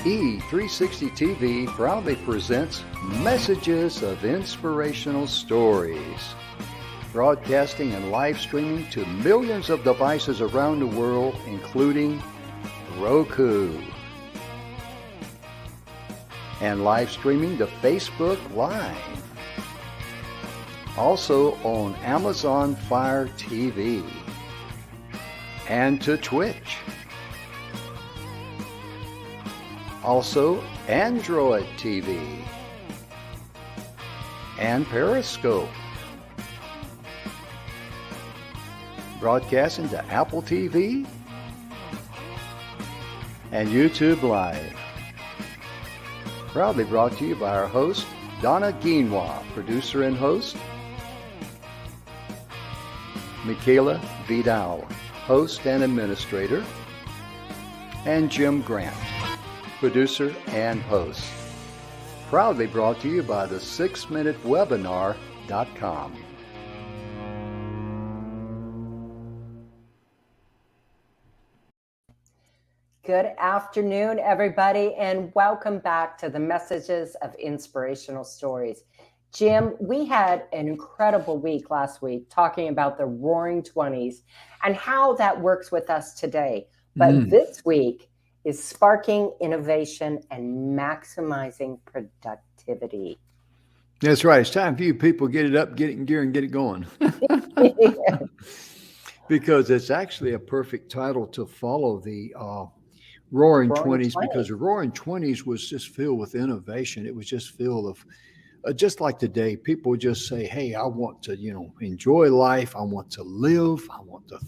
E360 TV proudly presents Messages of Inspirational Stories, broadcasting and live streaming to millions of devices around the world, including Roku, and live streaming to Facebook Live, also on Amazon Fire TV, and to Twitch. Also, Android TV and Periscope. Broadcasting to Apple TV and YouTube Live. Proudly brought to you by our host, Donna Guinois, producer and host, Michaela Vidal, host and administrator, and Jim Grant, producer and host. Proudly brought to you by the 6minutewebinar.com. Good afternoon, everybody, and welcome back to the Messages of Inspirational Stories. Jim, we had an incredible week last week talking about the Roaring Twenties and how that works with us today. But this week is sparking innovation and maximizing productivity. That's right. It's time for you people get it up, get it in gear, and get it going. Because it's actually a perfect title to follow the Roaring Twenties, because the Roaring Twenties was just filled with innovation. It was just filled of, just like today, people just say, hey, I want to, enjoy life. I want to live. I want to,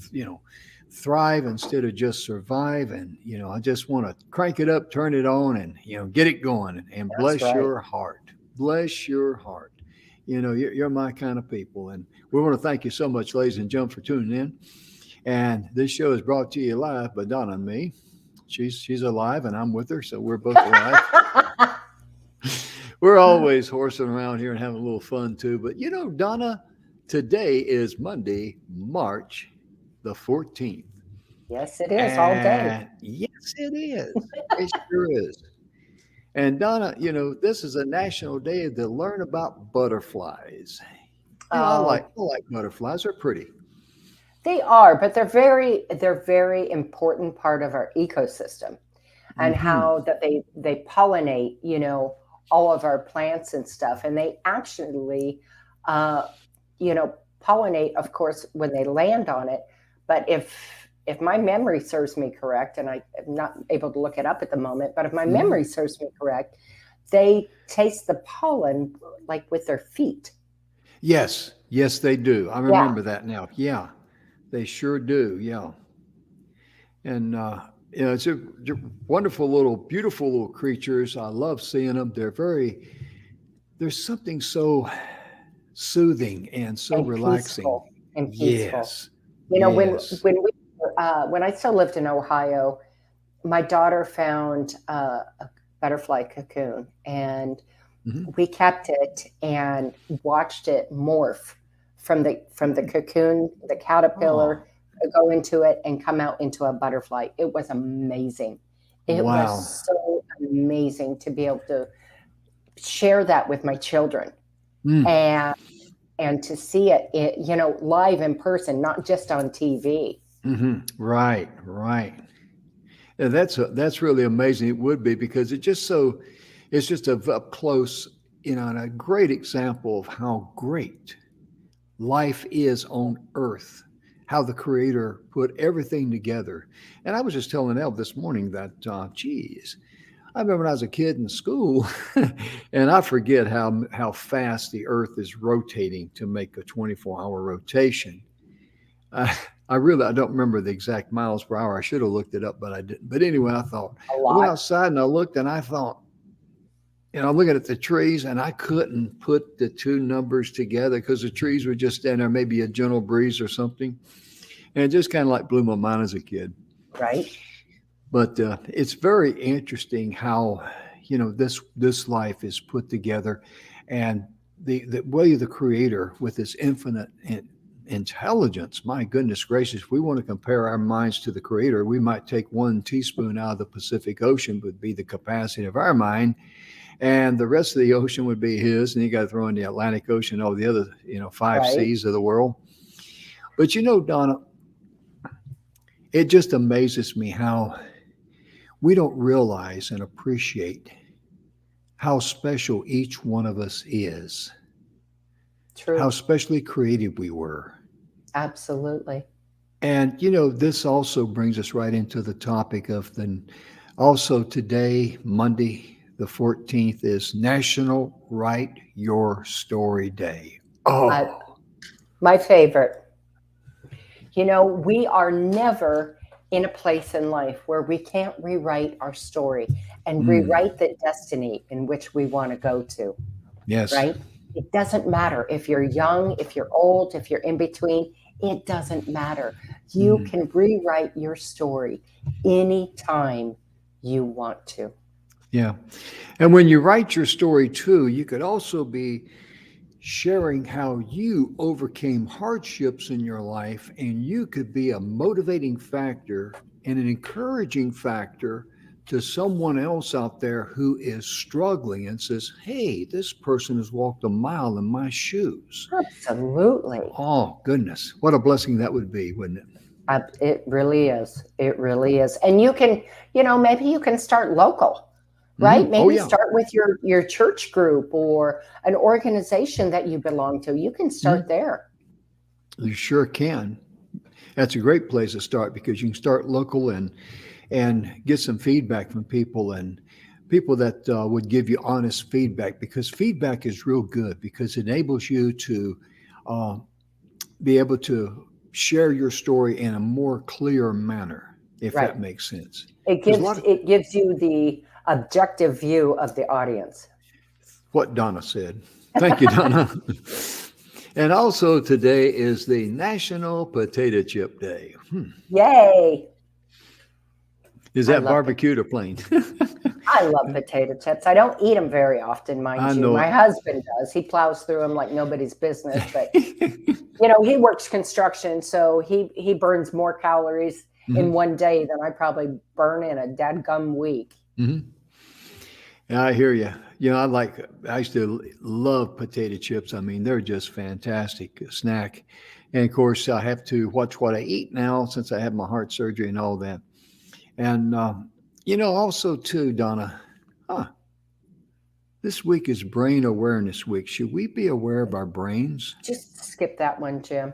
thrive instead of just survive. And, I just want to crank it up, turn it on, and, get it going, and bless your heart. Bless your heart. You're my kind of people. And we want to thank you so much, ladies and gentlemen, for tuning in. And this show is brought to you live by Donna and me. She's alive and I'm with her, so we're both alive. We're always horsing around here and having a little fun too. But Donna, today is Monday, March the 14th. Yes, it is, all day. Yes, it is. It sure is. And Donna, this is a national day to learn about butterflies. I like butterflies. They're pretty. They are, but they're very important part of our ecosystem, and how that they pollinate, all of our plants and stuff. And they actually, pollinate, of course, when they land on it. But if my memory serves me correct, and I'm not able to look it up at the moment, but if my memory serves me correct, they taste the pollen like with their feet. Yes, they do. I remember that now. Yeah, they sure do. Yeah. And, it's a wonderful beautiful little creatures. I love seeing them. There's something so soothing and so relaxing. And peaceful. Yes. When I still lived in Ohio, my daughter found a butterfly cocoon, and we kept it and watched it morph from the cocoon, the caterpillar, go into it and come out into a butterfly. It was amazing. It was so amazing to be able to share that with my children and to see it, live in person, not just on TV. Right. Yeah, that's really amazing. It would be, because it's just up close, and a great example of how great life is on Earth, how the Creator put everything together. And I was just telling Elle this morning that, I remember when I was a kid in school, and I forget how fast the Earth is rotating to make a 24-hour rotation. I don't remember the exact miles per hour. I should have looked it up, but I didn't. But anyway, I thought, I went outside and I looked, and I thought, looking at the trees, and I couldn't put the two numbers together because the trees were just standing there, maybe a gentle breeze or something. And it just kind of like blew my mind as a kid. Right. But it's very interesting how, this life is put together, and the way the Creator, with his infinite intelligence. My goodness gracious, if we want to compare our minds to the Creator, we might take 1 teaspoon out of the Pacific Ocean, would be the capacity of our mind, and the rest of the ocean would be His. And you got to throw in the Atlantic Ocean, all the other, 5 Right. seas of the world. But Donna, it just amazes me how we don't realize and appreciate how special each one of us is, True. how specially created we were. Absolutely. And, this also brings us right into the topic of also today, Monday, the 14th, is National Write Your Story Day. Oh, My favorite. We are never in a place in life where we can't rewrite our story and rewrite the destiny in which we want to go to. yes. Right? It doesn't matter if you're young, if you're old, if you're in between. It doesn't matter. You can rewrite your story anytime you want to. Yeah. And when you write your story too, you could also be sharing how you overcame hardships in your life, and you could be a motivating factor and an encouraging factor to someone else out there who is struggling and says, hey, this person has walked a mile in my shoes. Absolutely. Oh, goodness. What a blessing that would be, wouldn't it? It really is. It really is. And you can, maybe you can start local, right? Maybe start with your church group or an organization that you belong to. You can start there. You sure can. That's a great place to start, because you can start local and get some feedback from people, and people that would give you honest feedback, because feedback is real good, because it enables you to be able to share your story in a more clear manner, if that makes sense. It gives you the objective view of the audience. What Donna said. Thank you, Donna. And also today is the National Potato Chip Day. Yay. Is that barbecued or plain? I love potato chips. I don't eat them very often, mind you. My husband does. He plows through them like nobody's business. But, he works construction, so he burns more calories in one day than I probably burn in a dadgum week. Yeah, I hear you. I used to love potato chips. I mean, they're just fantastic snack. And of course, I have to watch what I eat now since I had my heart surgery and all that. And, also too, Donna, this week is Brain Awareness Week. Should we be aware of our brains? Just skip that one, Jim.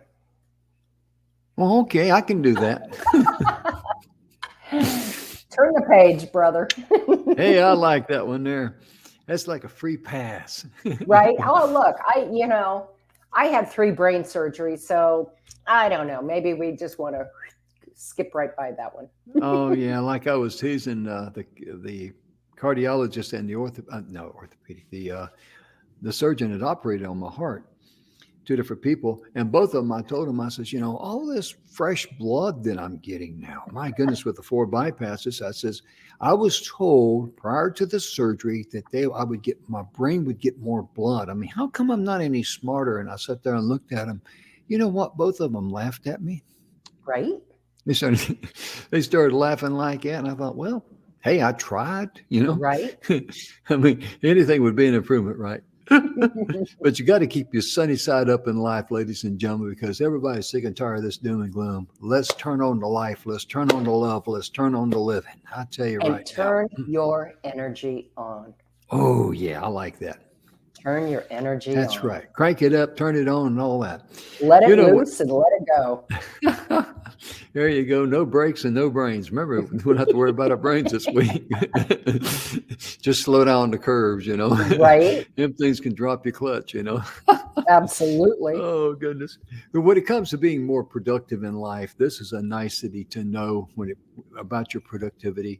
Well, okay, I can do that. Turn the page, brother. Hey, I like that one there. That's like a free pass. Right? Oh, look, I had 3 brain surgeries, so I don't know. Maybe we just want to skip right by that one. Oh yeah, like I was teasing the cardiologist and the surgeon that operated on my heart, 2 different people, and both of them, I told them, I says, all this fresh blood that I'm getting now, my goodness, with the 4 bypasses, I says, I was told prior to the surgery that my brain would get more blood. I mean, how come I'm not any smarter? And I sat there and looked at them. You know what? Both of them laughed at me. Right. They started laughing like that, and I thought, well, hey, I tried, Right. I mean, anything would be an improvement, right? But you got to keep your sunny side up in life, ladies and gentlemen, because everybody's sick and tired of this doom and gloom. Let's turn on the life. Let's turn on the love. Let's turn on the living. I tell you right now. And turn your energy on. Oh, yeah, I like that. Turn your energy on. That's right. Crank it up, turn it on, and all that. Let it loose and let it go. There you go. No brakes and no brains. Remember, we don't have to worry about our brains this week. Just slow down the curves, Right. Them things can drop your clutch, Absolutely. Oh, goodness. But when it comes to being more productive in life, this is a nicety to know about your productivity.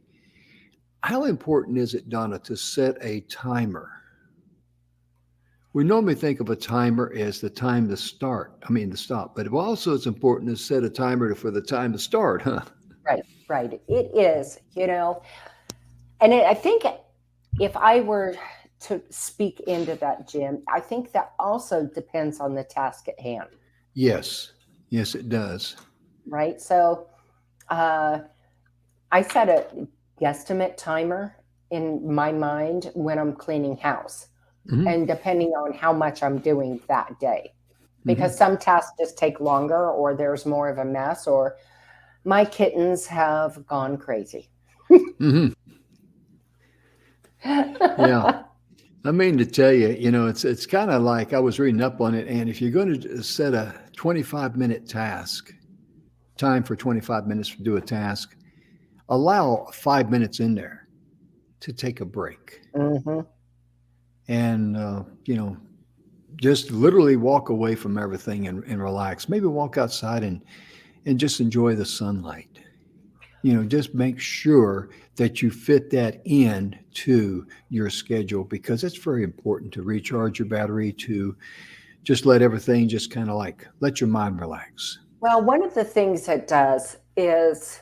How important is it, Donna, to set a timer? We normally think of a timer as the time to stop, but also it's important to set a timer for the time to start, huh? Right. It is, and I think if I were to speak into that, Jim, I think that also depends on the task at hand. Yes. Yes, it does. right? So uh, I set a guesstimate timer in my mind when I'm cleaning house, Hmm. and depending on how much I'm doing that day. Because Hmm. some tasks just take longer, or there's more of a mess, or my kittens have gone crazy. Hmm. Yeah. I mean to tell you, it's kind of like I was reading up on it, and if you're going to set a 25-minute task, time for 25 minutes to do a task, allow 5 minutes in there to take a break, Hmm. and just literally walk away from everything and relax. Maybe walk outside and just enjoy the sunlight. Just make sure that you fit that in to your schedule, because it's very important to recharge your battery, to just let everything just kind of like let your mind relax. Well, one of the things it does is,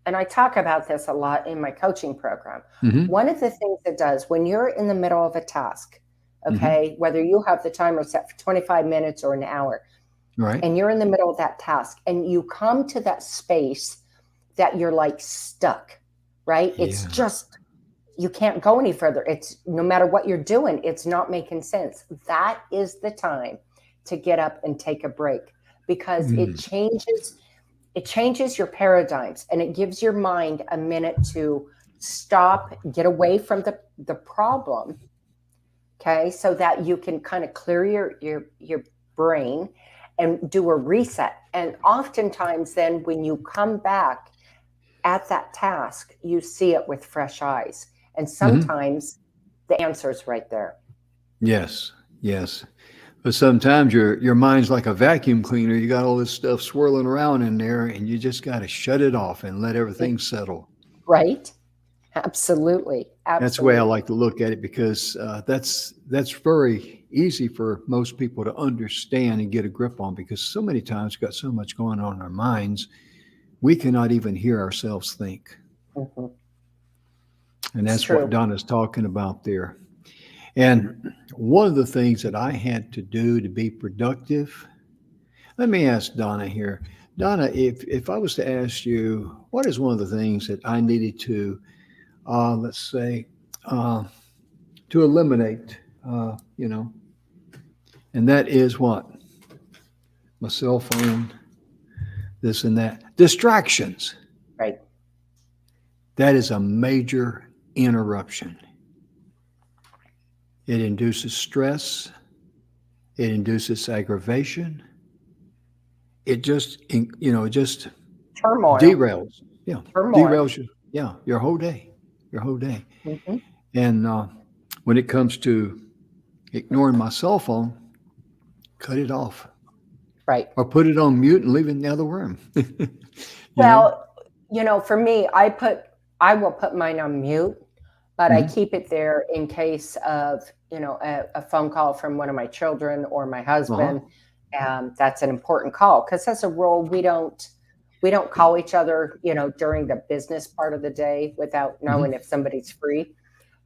and I talk about this a lot in my coaching program, Hmm. one of the things it does when you're in the middle of a task, Hmm. okay, whether you have the timer set for 25 minutes or an hour, Right. and you're in the middle of that task and you come to that space that you're like stuck, right? It's Yeah. just, you can't go any further. It's no matter what you're doing, it's not making sense. That is the time to get up and take a break, because Mm. it changes your paradigms, and it gives your mind a minute to stop, get away from the problem, okay, so that you can kind of clear your brain and do a reset. And oftentimes then when you come back at that task, you see it with fresh eyes, and Hmm. sometimes the answer is right there. Yes. Yes. But sometimes your mind's like a vacuum cleaner. You got all this stuff swirling around in there, and you just got to shut it off and let everything settle. Right, absolutely, That's the way I like absolutely. to look at it, because that's very easy for most people to understand and get a grip on, because so many times we've got so much going on in our minds, we cannot even hear ourselves think. Hmm. And It's that's what true. Donna's talking about there. And one of the things that I had to do to be productive, let me ask Donna here. Donna, if I was to ask you, what is one of the things that I needed to, let's say, uh, to eliminate, you know, and that is what? My cell phone, this and that. Distractions. Right. That is a major interruption. It induces stress, it induces aggravation. It just Turmoil. derails. Yeah, Turmoil. derails you. Yeah, your whole day, your whole day. Hmm. And when it comes to ignoring my cell phone, cut it off Right. or put it on mute and leave it in the other room. you know? Well, for me, I will put mine on mute, but I Hmm. keep it there in case of, a phone call from one of my children or my Uh huh. husband. That's an important call, because as a rule, we don't call each other, during the business part of the day without knowing Hmm. if somebody's free.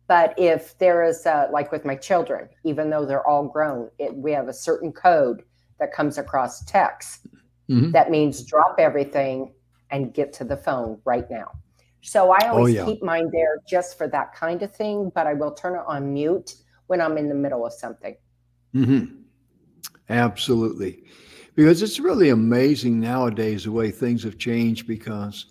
But if there is, like with my children, even though they're all grown, we have a certain code that comes across text Hmm. that means drop everything and get to the phone right now. So I Oh always yeah. keep mine there just for that kind of thing, but I will turn it on mute when I'm in the middle of something. Hmm. Absolutely. Because it's really amazing nowadays the way things have changed, because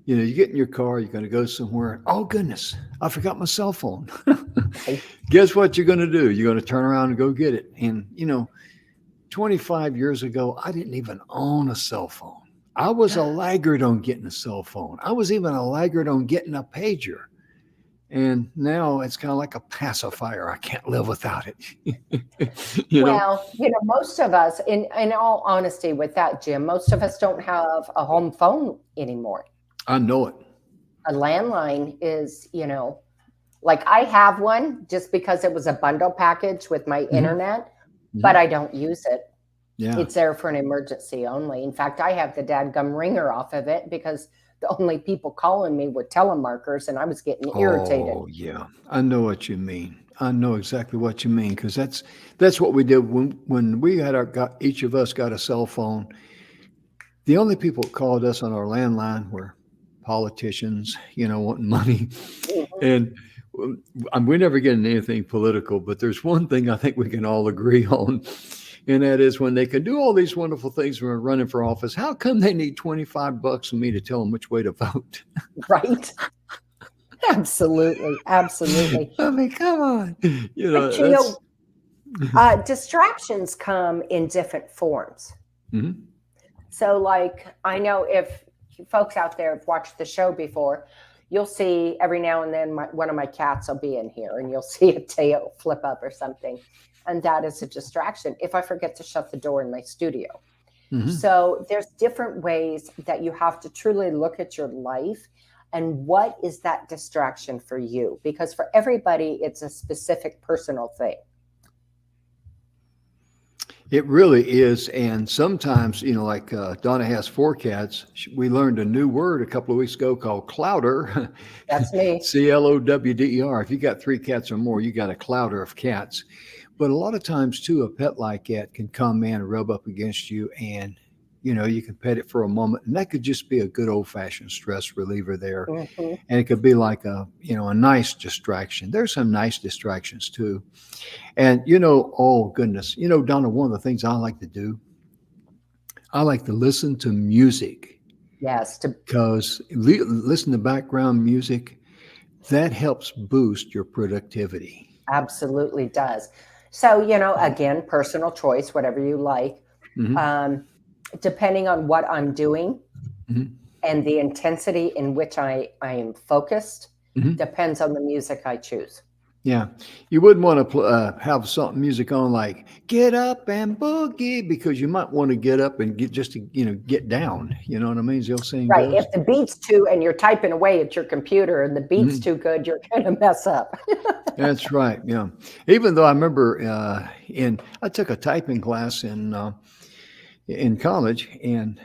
you get in your car, you're going to go somewhere. Oh, goodness, I forgot my cell phone. Right? Guess what you're going to do? You're going to turn around and go get it. And, 25 years ago, I didn't even own a cell phone. I was a laggard on getting a cell phone. I was even a laggard on getting a pager. And now it's kind of like a pacifier. I can't live without it. you know, Well, most of us, in all honesty, with that, Jim, most of us don't have a home phone anymore. I know it. A landline is, like I have one just because it was a bundle package with my Hmm. internet, but Hmm. I don't use it. Yeah. It's there for an emergency only. In fact, I have the dadgum ringer off of it because the only people calling me were telemarketers, and I was getting irritated. Oh, yeah. I know what you mean. I know exactly what you mean, because that's what we did when we had each of us got a cell phone. the only people that called us on our landline were politicians, wanting money. Mhm. And we never get into anything political, but there's one thing I think we can all agree on, and that is when they can do all these wonderful things when we're running for office, how come they need $25 from me to tell them which way to vote? Right. Absolutely. Absolutely. I mean, come on. But That's. distractions come in different forms. Mhm. So, like, I know if folks out there have watched the show before, you'll see every now and then one of my cats will be in here and you'll see a tail flip up or something. And that is a distraction if I forget to shut the door in my studio. Mhm. So, there's different ways that you have to truly look at your life and what is that distraction for you? Because for everybody, it's a specific personal thing. It really is. And sometimes, like Donna has 4 cats. We learned a new word a couple of weeks ago called clowder, That's me. Clowder. If you got 3 cats or more, you got a clowder of cats. But a lot of times, too, a pet like that can come in and rub up against you, and you can pet it for a moment, and that could just be a good old-fashioned stress reliever there. Hmm. And it could be like a nice distraction. There's some nice distractions too. And oh goodness, Donna, one of the things I like to do, I like to listen to music, Yes. because listen to background music, that helps boost your productivity. Absolutely does. So, again, personal choice, whatever you like. Hmm. Depending on what I'm doing Hmm. and the intensity in which I am focused, Hmm. depends on the music I choose. Yeah, you wouldn't want to have something music on like "Get Up and Boogie," because you might want to get up and get down. You know what I mean? As the old saying Right. goes. If the beat's and you're typing away at your computer and the beat's Mhm. too good, you're going to mess up. That's right. Yeah. Even though I remember I took a typing class in college, and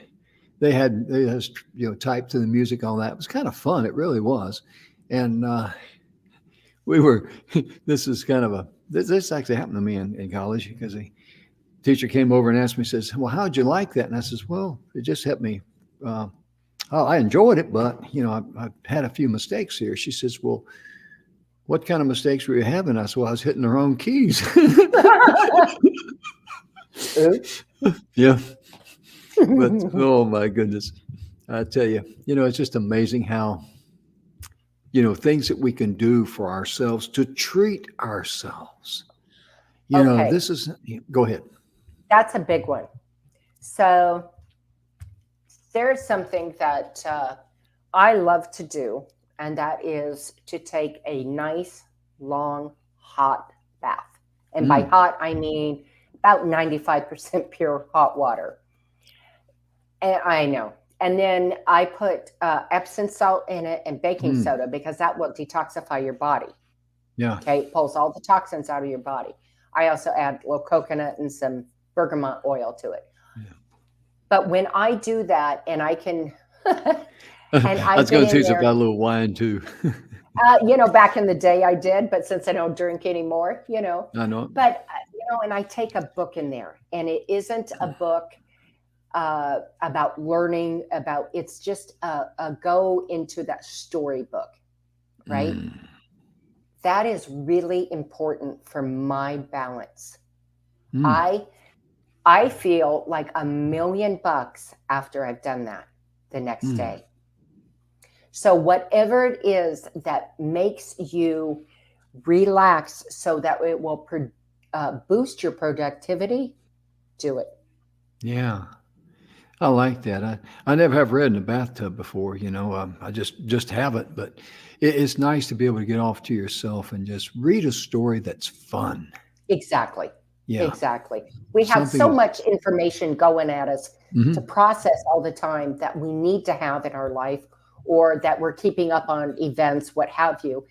they just typed to the music, all that. It was kind of fun. It really was. And we were. This actually happened to me in college, because the teacher came over and asked me, says, "Well, how'd you like that?" And I says, "Well, it just helped me. Uh, oh, I enjoyed it, but I've had a few mistakes here." She says, "Well, what kind of mistakes were you having?" I said, "Well, I was hitting the wrong keys." Oops. Yeah. But oh my goodness, I tell you, it's just amazing how, things that we can do for ourselves to treat ourselves. Okay. This is, go ahead. That's a big one. So there's something that I love to do, and that is to take a nice, long, hot bath. And by hot, I mean about 95% pure hot water. And I know. And then I put Epsom salt in it and baking soda, because that will detoxify your body. Yeah. Okay. It pulls all the toxins out of your body. I also add a little coconut and some bergamot oil to it. Yeah. But when I do that, and I can, and I was going to teach about a little wine too. Back in the day I did, but since I don't drink anymore, I know. But, and I take a book in there, and it isn't a book about learning about, it's just a go into that storybook, right? That is really important for my balance. I feel like $1,000,000 after I've done that the next day. So whatever it is that makes you relax so that it will boost your productivity, do it. Yeah. I like that. I never have read in a bathtub before, I just haven't, but it's nice to be able to get off to yourself and just read a story that's fun. Exactly. Yeah. Exactly. We have so much information going at us to process all the time that we need to have in our life, or that we're keeping up on events, what have you.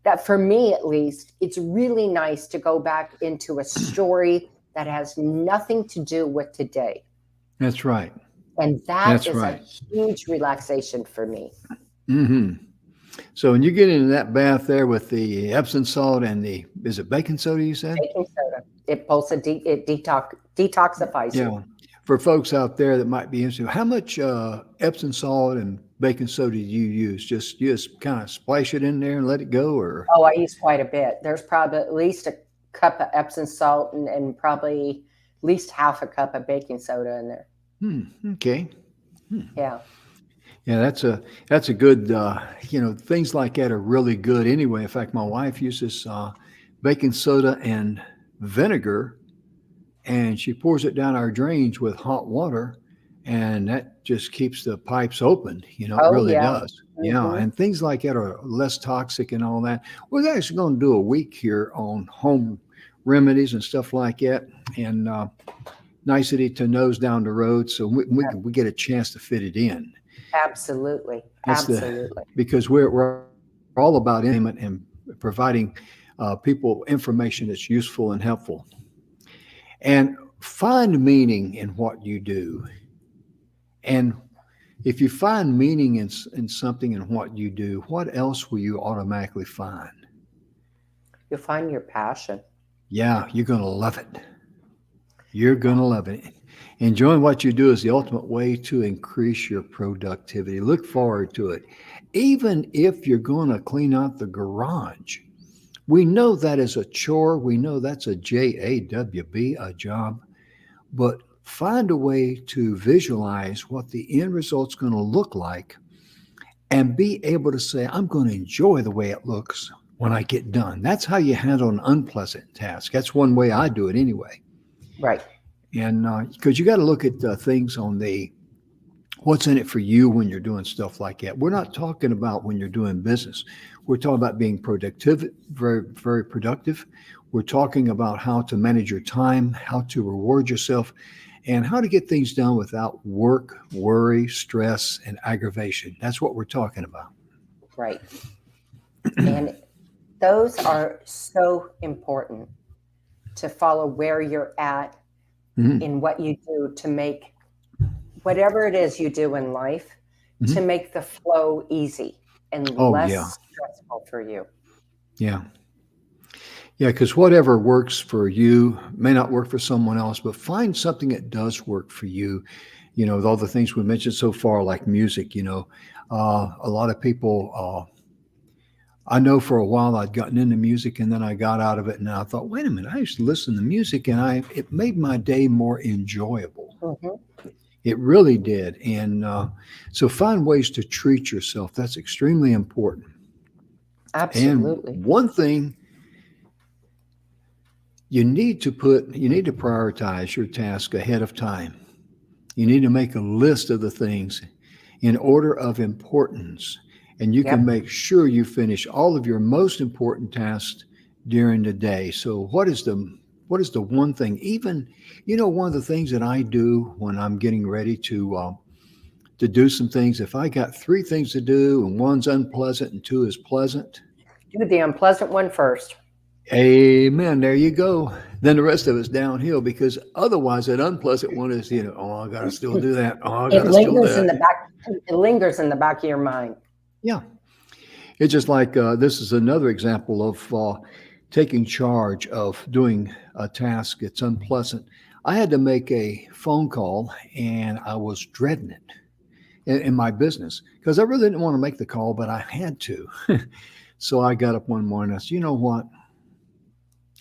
That for me, at least, it's really nice to go back into a story that has nothing to do with today. That's right. And that is a huge relaxation for me. Mm-hmm. So when you get into that bath there with the Epsom salt and is it baking soda you said? Baking soda. It detoxifies you. for folks out there that might be interested, how much Epsom salt and baking soda do you use? You just kind of splash it in there and let it go, or? Oh, I use quite a bit. There's probably at least a cup of Epsom salt and probably at least half a cup of baking soda in there. Okay. Yeah. Yeah, that's a good. Things like that are really good anyway. In fact, my wife uses baking soda and vinegar, and she pours it down our drains with hot water, and that just keeps the pipes open. It Oh, really yeah. does. Yeah, and things like that are less toxic and all that. We're actually going to do a week here on home remedies and stuff like that, and nicety to nose down the road, so we get a chance to fit it in. Absolutely. That's Absolutely. because we're all about entertainment and providing people information that's useful and helpful. And find meaning in what you do. And if you find meaning in something in what you do, what else will you automatically find? You'll find your passion. Yeah, you're going to love it. You're going to love it. Enjoying what you do is the ultimate way to increase your productivity. Look forward to it. Even if you're going to clean out the garage, we know that is a chore. We know that's a JAWB, a job. But find a way to visualize what the end result's going to look like and be able to say, I'm going to enjoy the way it looks when I get done. That's how you handle an unpleasant task. That's one way I do it anyway. Right. And because you got to look at things on what's in it for you when you're doing stuff like that. We're not talking about when you're doing business. We're talking about being productive, very, very productive. We're talking about how to manage your time, how to reward yourself, and how to get things done without work, worry, stress, and aggravation. That's what we're talking about. Right. And those are so important to follow where you're at in what you do to make whatever it is you do in life to make the flow easy and less stressful for you. Yeah. Yeah, because whatever works for you may not work for someone else, but find something that does work for you. With all the things we mentioned so far, like music, a lot of people, I know for a while I'd gotten into music and then I got out of it and I thought, wait a minute, I used to listen to music and it made my day more enjoyable. It really did. And so find ways to treat yourself. That's extremely important. Absolutely. And one thing you need to prioritize your task ahead of time. You need to make a list of the things in order of importance. And you can make sure you finish all of your most important tasks during the day. So what is the one thing, even, one of the things that I do when I'm getting ready to do some things, if I got 3 things to do and one's unpleasant and 2 is pleasant. Do the unpleasant one first. Amen. There you go. Then the rest of it's downhill because otherwise that unpleasant one is, I got to still do that. Oh, I got to still do that. It lingers in the back of your mind. Yeah. It's just like this is another example of taking charge of doing a task that's unpleasant. I had to make a phone call and I was dreading it in my business because I really didn't want to make the call, but I had to. So I got up one morning and I said, you know what?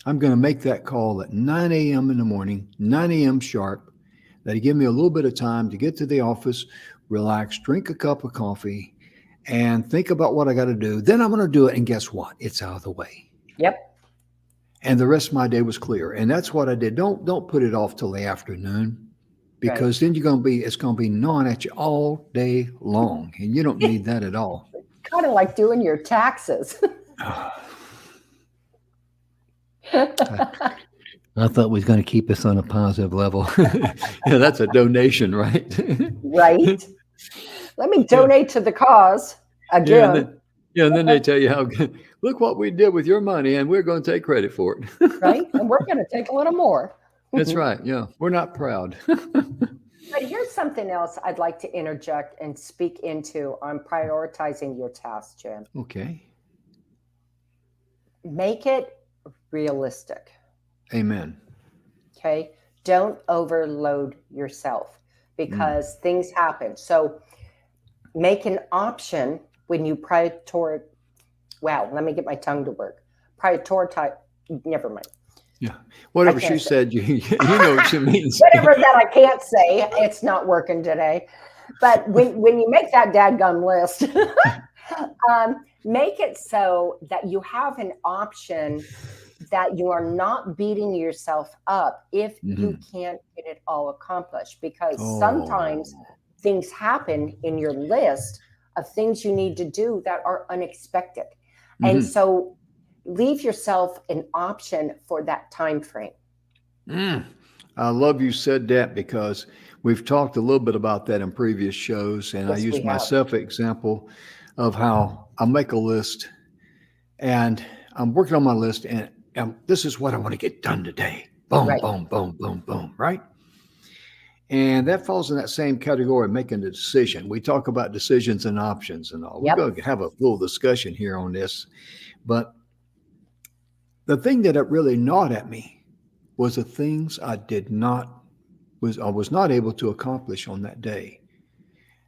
I'm going to make that call at 9 a.m. in the morning, 9 a.m. sharp. That'll give me a little bit of time to get to the office, relax, drink a cup of coffee, and think about what I got to do. Then I'm going to do it. And guess what? It's out of the way. Yep. And the rest of my day was clear. And that's what I did. Don't put it off till the afternoon because then it's going to be gnawing at you all day long. And you don't need that at all. Kind of like doing your taxes. I thought we was going to keep us on a positive level. Yeah, that's a donation, right? Right. Let me donate to the cause again. And then they tell you how good. Look what we did with your money, and we're going to take credit for it. Right, and we're going to take a little more. That's right. Yeah, we're not proud. But here's something else I'd like to interject and speak into on prioritizing your tasks, Jim. Okay. Make it realistic. Amen. Okay. don't overload yourself because things happen. So make an option when you prioritize. Wow, let me get my tongue to work. Prioritize. Never mind. Yeah. Whatever she said, you know what she means. Whatever that I can't say, it's not working today. But when you make that dadgum list, make it so that you have an option that you are not beating yourself up if you can't get it all accomplished. Because sometimes things happen in your list of things you need to do that are unexpected. And so leave yourself an option for that time frame. I love you said that, because we've talked a little bit about that in previous shows. And Yes, I use we have. myself example of how I make a list and I'm working on my list and this is what I want to get done today. Boom, Right. boom, boom, boom, boom. Right. And that falls in that same category of making a decision. We talk about decisions and options and all. Yep. We're going to have a little discussion here on this. But the thing that it really gnawed at me was the things I was not able to accomplish on that day.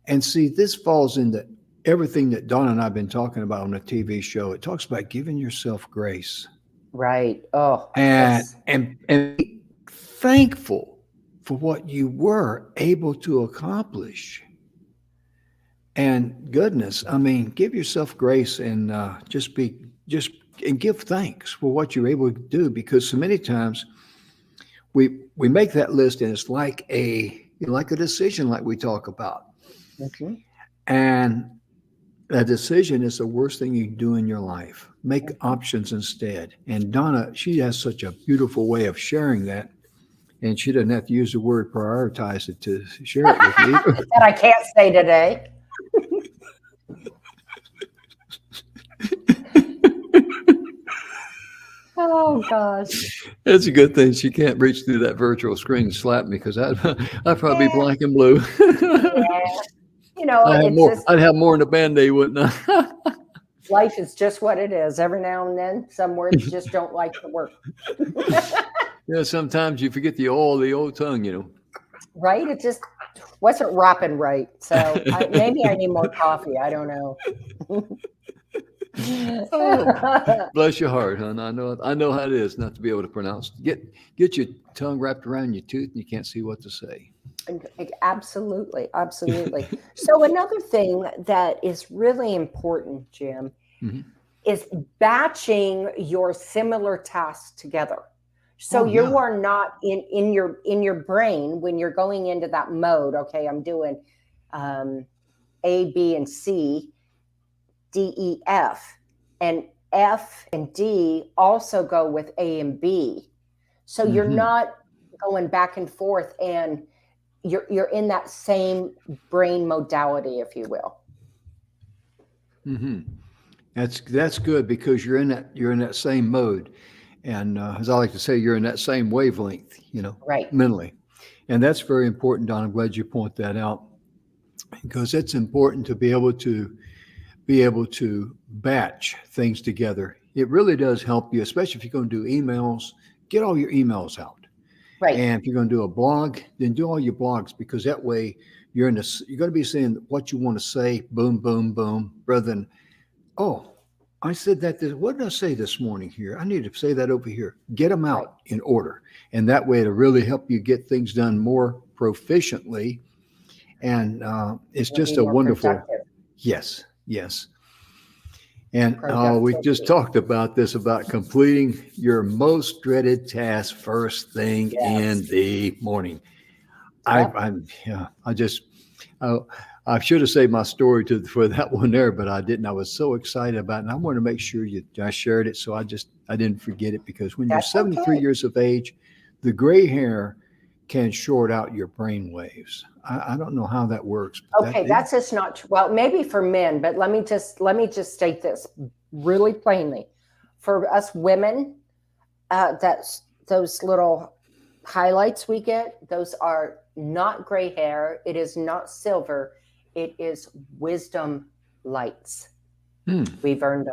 And see, this falls into everything that Donna and I have been talking about on the TV show. It talks about giving yourself grace. Right. Oh, And yes. and be thankful for what you were able to accomplish. And goodness, I mean, give yourself grace and and give thanks for what you're able to do, because so many times we make that list and it's like a decision, like we talk about. And that decision is the worst thing you can do in your life. Make options instead. And Donna, she has such a beautiful way of sharing that. And she doesn't have to use the word prioritize it to share it with you. That I can't say today. Oh gosh. It's a good thing she can't reach through that virtual screen and slap me, because I'd probably be black and blue. Yeah. You know, I'd have more in a Band-Aid, wouldn't I? Life is just what it is. Every now and then, some words just don't like to work. Yeah, sometimes you forget the old tongue, you know. Right? It just wasn't wrapping right. So maybe I need more coffee. I don't know. Oh, bless your heart, hon. I know how it is not to be able to pronounce. Get your tongue wrapped around your tooth and you can't see what to say. Absolutely. Absolutely. So another thing that is really important, Jim, is batching your similar tasks together. So you are not in your brain when you're going into that mode. Okay, I'm doing A, B, and C, D, E, F, and F and D also go with A and B. So you're not going back and forth, and you're in that same brain modality, if you will. That's good, because you're in that same mode. And as I like to say, you're in that same wavelength, Right. mentally. And that's very important, Don. I'm glad you point that out, because it's important to be able to batch things together. It really does help you, especially if you're going to do emails. Get all your emails out. Right. And if you're going to do a blog, then do all your blogs, because that way you're going to be saying what you want to say, boom, boom, boom, rather than, oh, I said that. What did I say this morning here? I need to say that over here. Get them out in order. And that way it'll really help you get things done more proficiently. And it's just a wonderful, productive. Yes. And we just talked about this, about completing your most dreaded task first thing in the morning. Yep. I should have saved my story for that one there, but I didn't. I was so excited about it, and I wanted to make sure I shared it, so I didn't forget it, because when you're 73 years of age, the gray hair can short out your brain waves. I don't know how that works. Okay, that's just not true. Well, maybe for men, but let me just state this really plainly. For us women, that's those little highlights we get, those are not gray hair. It is not silver. It is wisdom lights. We've earned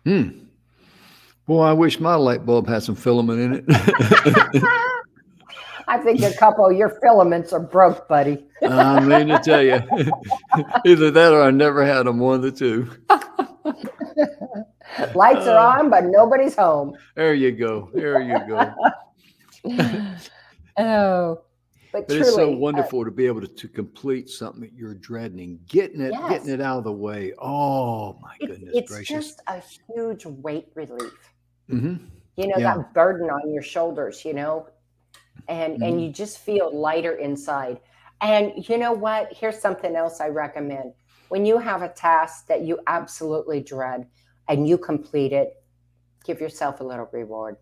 them. Boy, I wish my light bulb had some filament in it. I think a couple of your filaments are broke, buddy. I mean to tell you, either that or I never had them, one of the two. Lights are Uh, on, but nobody's home. there you go. There you go. Oh, but But it's so truly, wonderful to be able to complete something that you're dreading, getting yes, it out of the way. Oh my goodness it's gracious. just a huge weight relief. Hmm. Yeah. That burden on your shoulders, and Hmm. you just feel lighter inside. And you know what? Here's something else I recommend. When you have a task that you absolutely dread and you complete it, give yourself a little reward.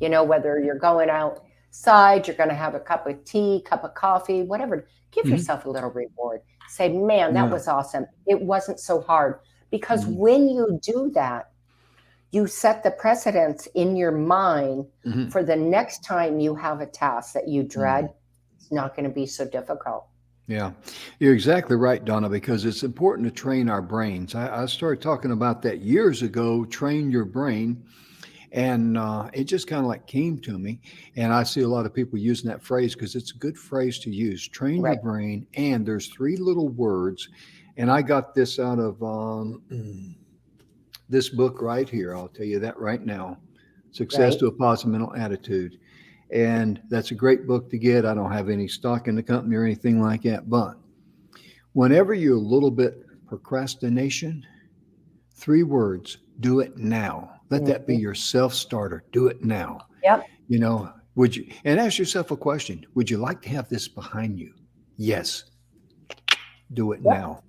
Whether you're going outside, you're going to have a cup of tea, cup of coffee, whatever, give Hmm. yourself a little reward. Say, man, that Yeah. was awesome. It wasn't so hard. Because Hmm. when you do that, you set the precedence in your mind Hmm. for the next time you have a task that you dread. It's not going to be so difficult. Yeah, you're exactly right, Donna, because it's important to train our brains. I started talking about that years ago, train your brain. And it just kind of like came to me. And I see a lot of people using that phrase because it's a good phrase to use. Train your Right. brain. And there's three little words. And I got this out of this book right here. I'll tell you that right now. Success Right. to a Positive Mental Attitude. And that's a great book to get. I don't have any stock in the company or anything like that. But whenever you're a little bit procrastination, three words: do it now. Let that be Mhm. your self starter. Do it now. Yep. Would you, and ask yourself a question: would you like to have this behind you? Yes. Do it Yep. now.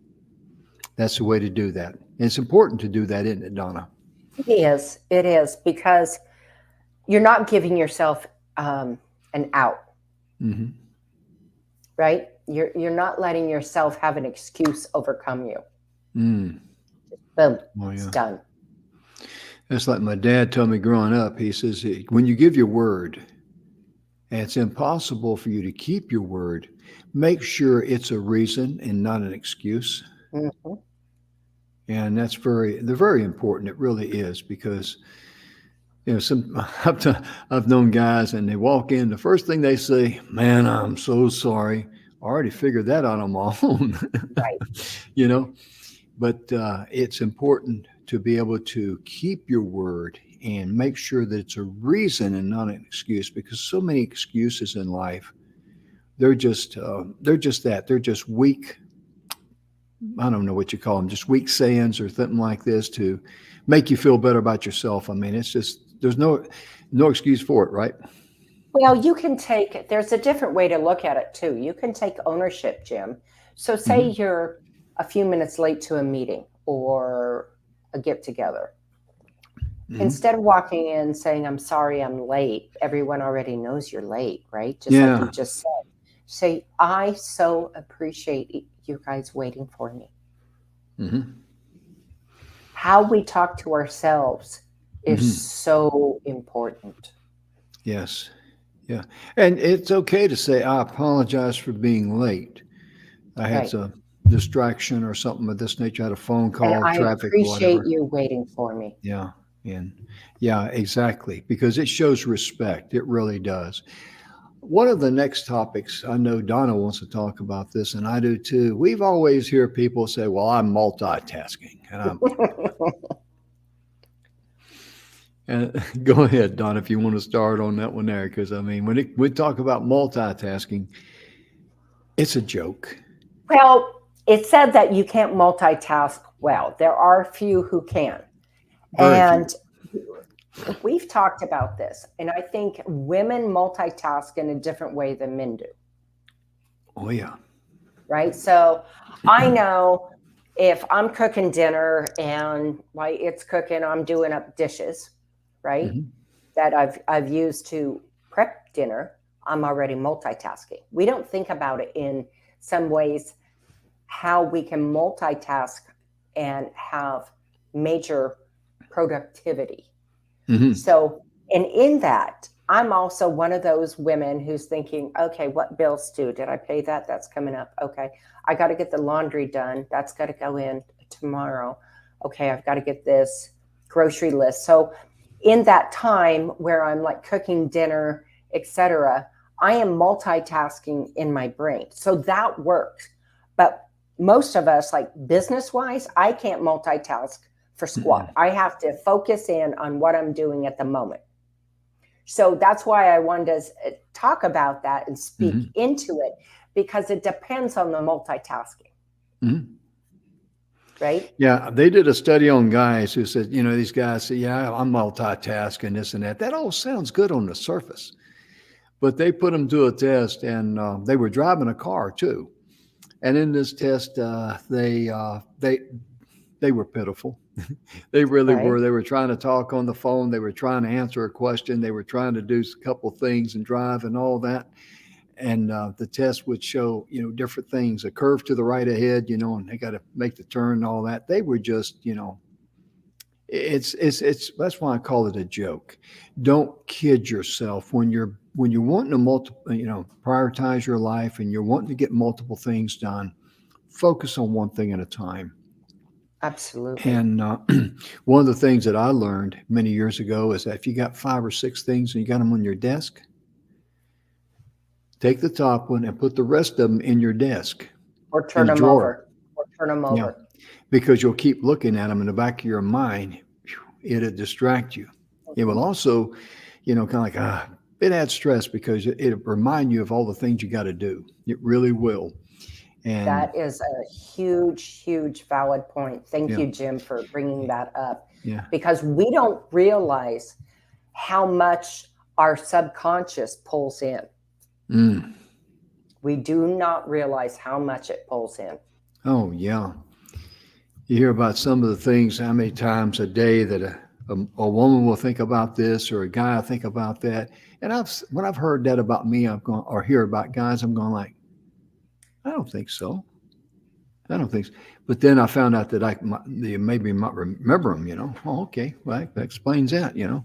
That's the way to do that. And it's important to do that, isn't it, Donna? It is. It is because you're not giving yourself an out, Hmm. right? You're not letting yourself have an excuse overcome you. Mm. Boom. Oh, It's yeah. done. That's like my dad told me growing up. He says, when you give your word and it's impossible for you to keep your word, make sure it's a reason and not an excuse. Hmm. And they're very important. It really is because I've known guys and they walk in, the first thing they say, man, I'm so sorry. I already figured that out on my own. Right. you know, but it's important to be able to keep your word and make sure that it's a reason and not an excuse, because so many excuses in life, they're just they're just weak. I don't know what you call them, just weak sayings or something like this to make you feel better about yourself. I mean, it's just there's no excuse for it, right? Well, there's a different way to look at it too. You can take ownership, Jim. So say Hmm. you're a few minutes late to a meeting or a get together. Hmm. Instead of walking in saying, I'm sorry, I'm late, everyone already knows you're late, right? Just like you Yeah. just said. Say, I so appreciate you guys waiting for me. Hmm. How we talk to ourselves is Hmm. so important. Yes. Yeah. And it's okay to say, I apologize for being late. I had Right. some distraction or something of this nature. I had a phone And call, I traffic, or appreciate whatever. you waiting for me. Yeah. And yeah, exactly. Because it shows respect. It really does. One of the next topics, I know Donna wants to talk about this, and I do too. We've always hear people say, well, I'm multitasking. And go ahead, Donna, if you want to start on that one there. Because I mean, when we talk about multitasking, it's a joke. Well, it's said that you can't multitask well. There are a few who can. Very few. And we've talked about this. And I think women multitask in a different way than men do. Oh, yeah. Right. So I know if I'm cooking dinner and while it's cooking, I'm doing up dishes, right? Hmm. That I've used to prep dinner, I'm already multitasking. We don't think about it in some ways how we can multitask and have major productivity. Hmm. So, and in that, I'm also one of those women who's thinking, okay, what bills due? Did I pay that? That's coming up. Okay. I got to get the laundry done. That's got to go in tomorrow. Okay. I've got to get this grocery list. So, in that time where I'm like cooking dinner, etc., I am multitasking in my brain. So that works. But most of us, like business wise, I can't multitask for squat. I have to focus in on what I'm doing at the moment. So that's why I wanted to talk about that and speak into it, because it depends on the multitasking. Right? Yeah, they did a study on guys who said, these guys say, yeah, I'm multitasking, this and that. That all sounds good on the surface. But they put them to a test, and they were driving a car too. And in this test, they were pitiful. They really were. They were trying to talk on the phone. They were trying to answer a question. They were trying to do a couple things and drive and all that. And the test would show, different things, a curve to the right ahead, and they got to make the turn and all that. They were just, it's that's why I call it a joke. Don't kid yourself when you're wanting to prioritize your life and you're wanting to get multiple things done. Focus on one thing at a time. Absolutely. And one of the things that I learned many years ago is that if you got 5 or 6 things and you got them on your desk, take the top one and put the rest of them in your desk. Or turn them over. Yeah, because you'll keep looking at them in the back of your mind. It'll distract you. It will also, kind of like, it adds stress because it'll remind you of all the things you got to do. It really will. And that is a huge, huge valid point. Thank you, Jim, for bringing that up. Yeah. Because we don't realize how much our subconscious pulls in. We do not realize how much it pulls in. Oh, yeah. You hear about some of the things, how many times a day that a woman will think about this or a guy will think about that. And when I've heard that about me, or hear about guys, I'm going like, I don't think so. I don't think so. But then I found out that they maybe might remember them, Oh, okay. Well, that explains that, Yeah.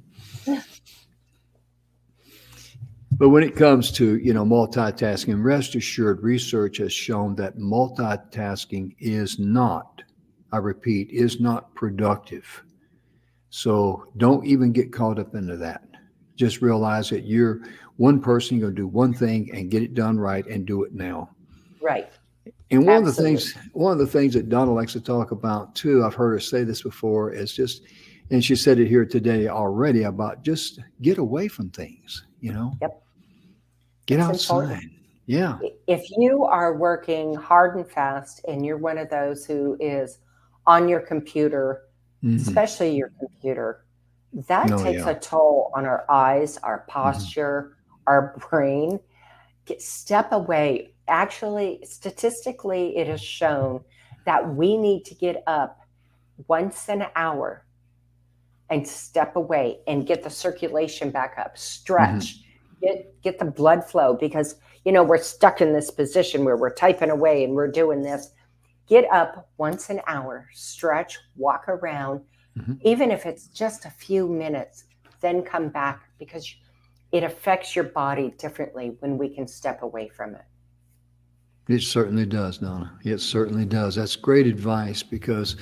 But when it comes to, multitasking, rest assured, research has shown that multitasking is not, I repeat, is not productive. So don't even get caught up into that. Just realize that you're one person, you're going to do one thing and get it done right and do it now. Right. And one of the things that Donna likes to talk about too, I've heard her say this before, is just, and she said it here today already, about just get away from things, Yep. Get outside. Important. Yeah. If you are working hard and fast and you're one of those who is on your computer, especially your computer, that takes a toll on our eyes, our posture, our brain. Step away. Actually, statistically, it is shown that we need to get up once an hour and step away and get the circulation back up, stretch, get the blood flow, because, we're stuck in this position where we're typing away and we're doing this. Get up once an hour, stretch, walk around, even if it's just a few minutes, then come back, because it affects your body differently when we can step away from it. It certainly does, Donna. It certainly does. That's great advice, because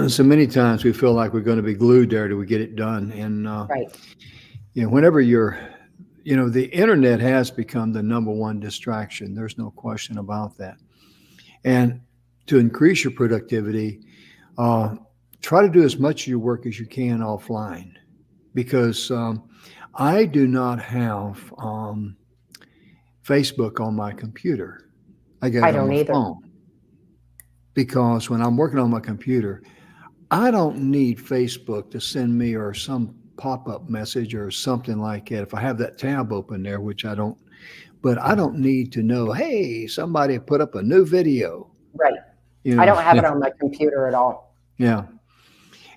so many times we feel like we're going to be glued there till we get it done. And, right. Whenever you're, the internet has become the number one distraction. There's no question about that. And to increase your productivity, try to do as much of your work as you can offline, because I do not have Facebook on my computer. I got it on my phone, because when I'm working on my computer, I don't need Facebook to send me or some pop-up message or something like that. If I have that tab open there, which I don't, but I don't need to know, hey, somebody put up a new video. Right. I don't have it on my computer at all. Yeah.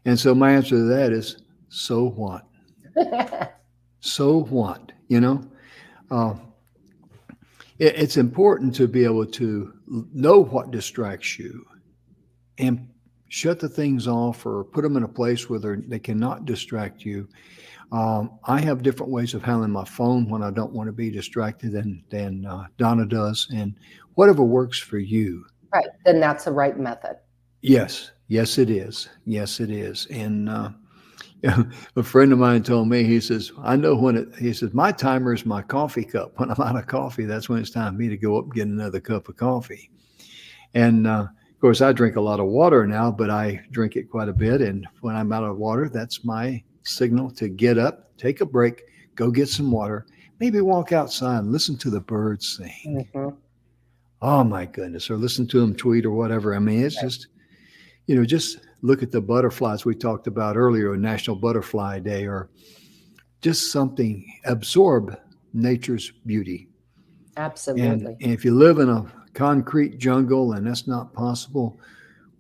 And so my answer to that is, so what? So what? It's important to be able to know what distracts you and shut the things off or put them in a place where they cannot distract you. I have different ways of handling my phone when I don't want to be distracted than Donna does, and whatever works for you. Right. Then that's the right method. Yes. Yes, it is. Yes, it is. And, Yeah, a friend of mine told me, he says, I know when he says, my timer is my coffee cup. When I'm out of coffee, that's when it's time for me to go up and get another cup of coffee. And of course, I drink a lot of water now, but I drink it quite a bit. And when I'm out of water, that's my signal to get up, take a break, go get some water, maybe walk outside and listen to the birds sing. Mm-hmm. Oh my goodness, or listen to them tweet or whatever. I mean, it's Right. just, just look at the butterflies we talked about earlier, National Butterfly Day, or just something, absorb nature's beauty. And Absolutely. if you live in a concrete jungle and that's not possible,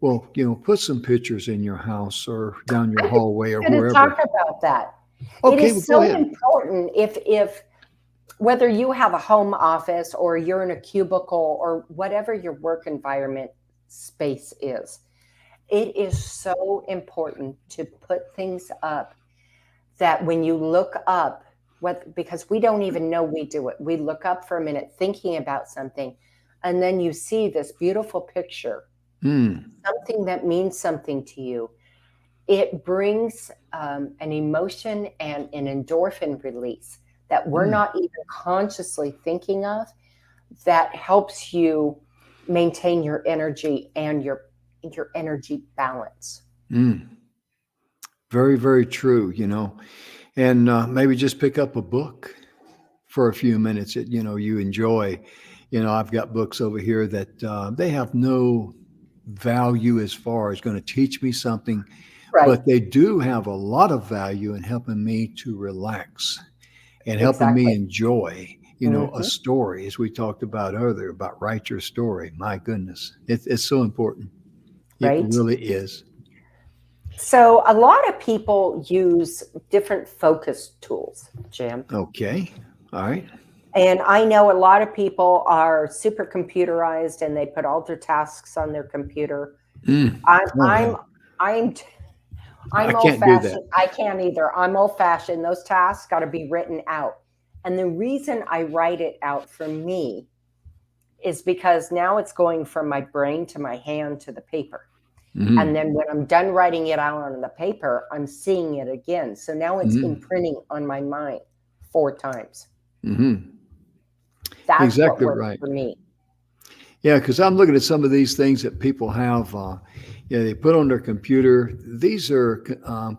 well, put some pictures in your house or down your I think hallway or we're going to talk wherever. about that. It Okay, well, is go so ahead. important if whether you have a home office or you're in a cubicle or whatever your work environment space is, it is so important to put things up that when you look up, because we don't even know we do it, we look up for a minute thinking about something, and then you see this beautiful picture, something that means something to you. It brings an emotion and an endorphin release that we're not even consciously thinking of, that helps you maintain your energy and your energy balance. Very, very true, and maybe just pick up a book for a few minutes that, you enjoy. I've got books over here that they have no value as far as going to teach me something, Right. but they do have a lot of value in helping me to relax and helping me Exactly. enjoy, a Mhm. story, as we talked about earlier, about write your story. My goodness, it's so important. It Right. really is. So a lot of people use different focus tools, Jim. Okay. All right. And I know a lot of people are super computerized and they put all their tasks on their computer. I'm Oh, yeah. I'm I'm I I'm old can't do that. fashioned. I can't either. I'm old fashioned. Those tasks got to be written out. And the reason I write it out for me is because now it's going from my brain to my hand to the paper. Mm-hmm. And then when I'm done writing it out on the paper, I'm seeing it again. So now it's imprinting on my mind 4 times. Mm-hmm. That's what Exactly works right. for me. Yeah, because I'm looking at some of these things that people have. They put on their computer. These are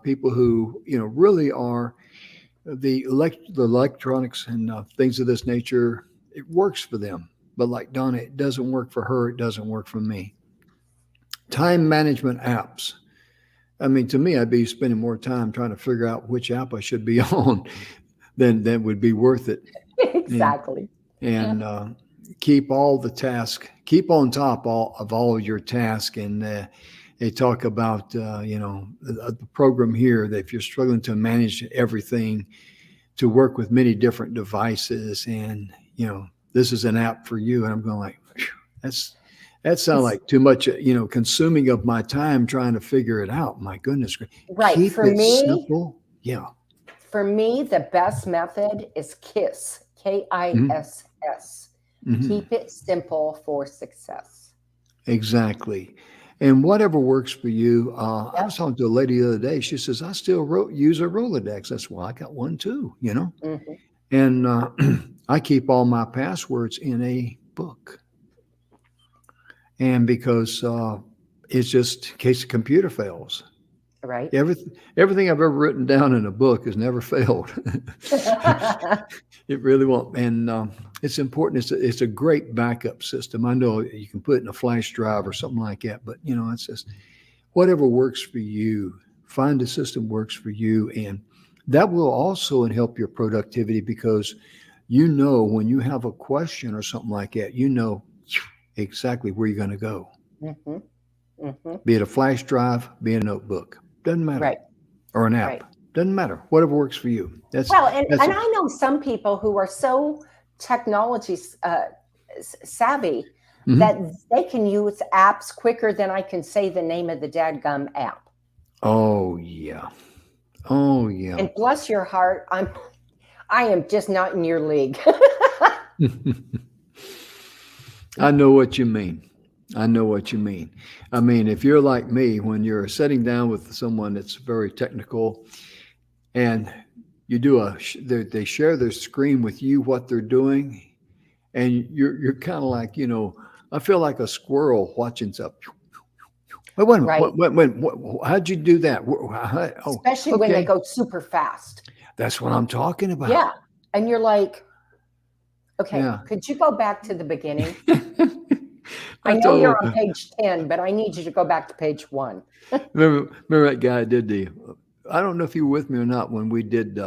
people who really are the electronics and things of this nature. It works for them, but like Donna, it doesn't work for her. It doesn't work for me. Time management apps. I mean, to me, I'd be spending more time trying to figure out which app I should be on than would be worth it. And Exactly. and keep all the task, keep on top of all of your task. And they talk about the program here that if you're struggling to manage everything, to work with many different devices, and this is an app for you. And I'm going like, that sounds like too much, consuming of my time trying to figure it out. My goodness, Right. keep it simple. Yeah. For me, the best method is KISS, KISS. Mm-hmm. Keep it simple for success. Exactly. And whatever works for you. I was talking to a lady the other day. She says, I still use a Rolodex. That's why I got one too, Mm-hmm. And I keep all my passwords in a book. And because it's just in case the computer fails. Right. Everything I've ever written down in a book has never failed. It really won't. And it's important. It's a great backup system. I know you can put it in a flash drive or something like that, but it's just whatever works for you. Find a system works for you, and that will also help your productivity because when you have a question or something like that, exactly where you're going to go. Mm-hmm. Mm-hmm. Be it a flash drive, be it a notebook, doesn't matter, Right. or an app. Right. Doesn't matter. Whatever works for you. Well, and I know some people who are so technology savvy that they can use apps quicker than I can say the name of the dadgum app. Oh yeah. Oh yeah. And bless your heart, I am just not in your league. I know what you mean. I know what you mean. I mean, if you're like me, when you're sitting down with someone that's very technical and you do they share their screen with you, what they're doing, and you're kind of like, I feel like a squirrel watching something. Wait a minute. Right. How'd you do that? Oh, Especially when they okay. go super fast. That's what I'm talking about. Yeah. And you're like, okay, Yeah. could you go back to the beginning? I I know you're told on page 10, but I need you to go back to page 1. remember that guy did I don't know if you were with me or not when we did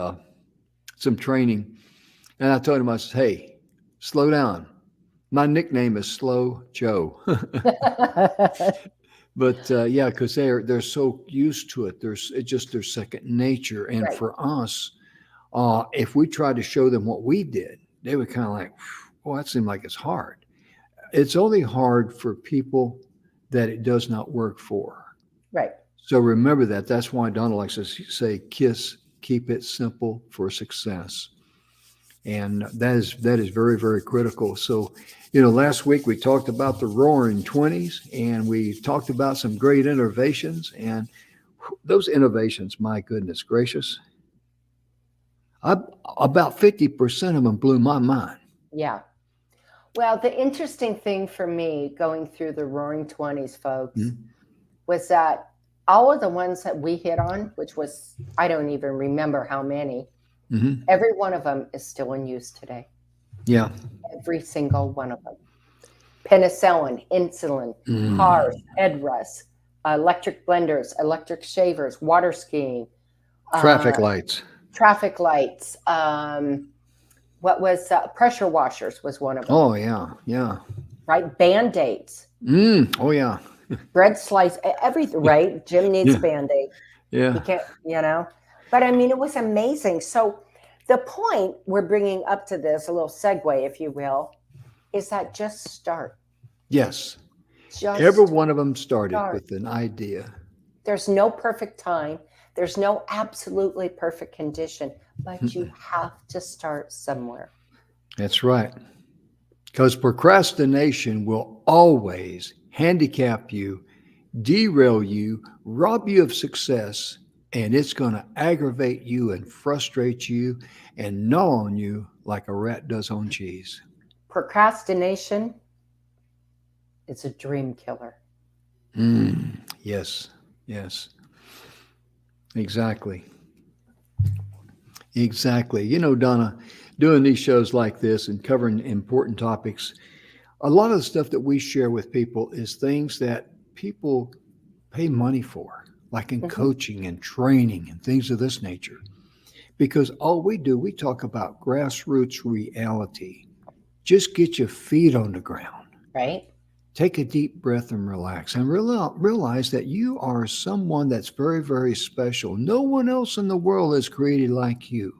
some training, and I told him, I said, hey, slow down. My nickname is Slow Joe. But yeah, because they're so used to it. It's just their second nature. And Right. for us, if we tried to show them what we did, they would kind of like, well, that seemed like it's hard. It's only hard for people that it does not work for. Right. So remember that. That's why Donna likes to say, keep it simple for success. And that is very, very critical. So, last week we talked about the roaring 20s, and we talked about some great innovations. And those innovations, my goodness gracious, about 50% of them blew my mind. Yeah. Well, the interesting thing for me going through the roaring 20s, folks, was that all of the ones that we hit on, which was, I don't even remember how many, every one of them is still in use today. Yeah. Every single one of them. Penicillin, insulin, cars, head rests, electric blenders, electric shavers, water skiing. Traffic lights. What was pressure washers was one of them. Oh, yeah. Yeah. Right? Band-Aids. Oh, yeah. Bread slice, everything, right? Jim needs a Band-Aid. Yeah. He can't, But I mean, it was amazing. So the point we're bringing up to this, a little segue, if you will, is that just start. Yes. Just every one of them started start. with an idea. There's no perfect time. There's no absolutely perfect condition, but you have to start somewhere. That's right. Because procrastination will always handicap you, derail you, rob you of success, and it's going to aggravate you and frustrate you and gnaw on you like a rat does on cheese. Procrastination is a dream killer. Yes, yes. Exactly. Donna, doing these shows like this and covering important topics, a lot of the stuff that we share with people is things that people pay money for, like in coaching and training and things of this nature. Because all we do, we talk about grassroots reality. Just get your feet on the ground. Right. Take a deep breath and relax and realize that you are someone that's very, very special. No one else in the world is created like you.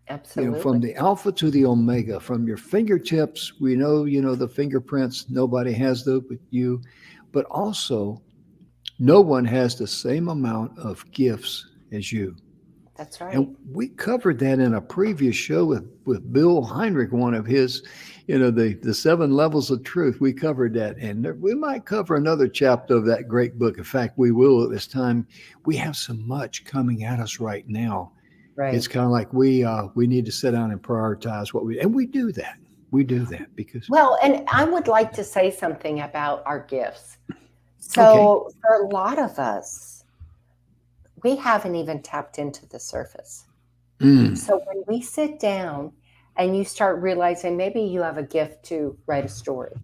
Absolutely. From the alpha to the omega, from your fingertips, we know, the fingerprints, nobody has those but you. But also, no one has the same amount of gifts as you. That's right. And we covered that in a previous show with Bill Heinrich, one of his, the 7 levels of truth. We covered that. And we might cover another chapter of that great book. In fact, we will at this time. We have so much coming at us right now. Right. It's kind of like we need to sit down and prioritize and we do that. We do that because. Well, and I would like to say something about our gifts. So for a lot of us, we haven't even tapped into the surface. So when we sit down and you start realizing maybe you have a gift to write a story.